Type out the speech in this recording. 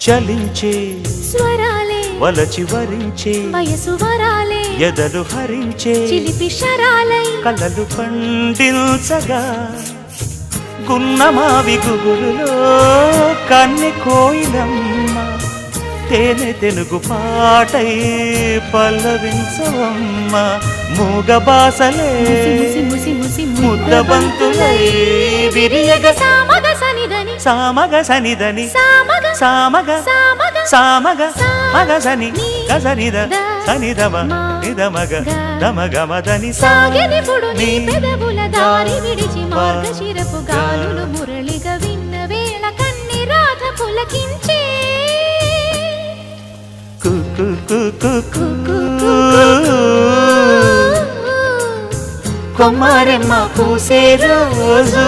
చలించే స్వరాలే వలచి వరించే వయసు వరాలే ఎదలు హరించే చిలిపి శరాలై కలలు పండించగా గున్నమావి గుగురులో కన్నె కోయిలమ్మ తేనె తెలుగు పాటై పల్లవించవమ్మ మూగ బాసలే ముద్ద బంతులై విరియగ సామగ సనిదని సామగ సనిదని సామగ సామగ సామగ సామగ మగసని గసనిద సనిదమ నిదమగ దమగమదని సాగెనిపుడు నీ పెదవుల దారి విడిచి మార్గశిరపు గాలులు మురళిగా విన్న వేళ కన్ని రాధ పులకించే కొమ్మరెమ్మ పూసే రోజు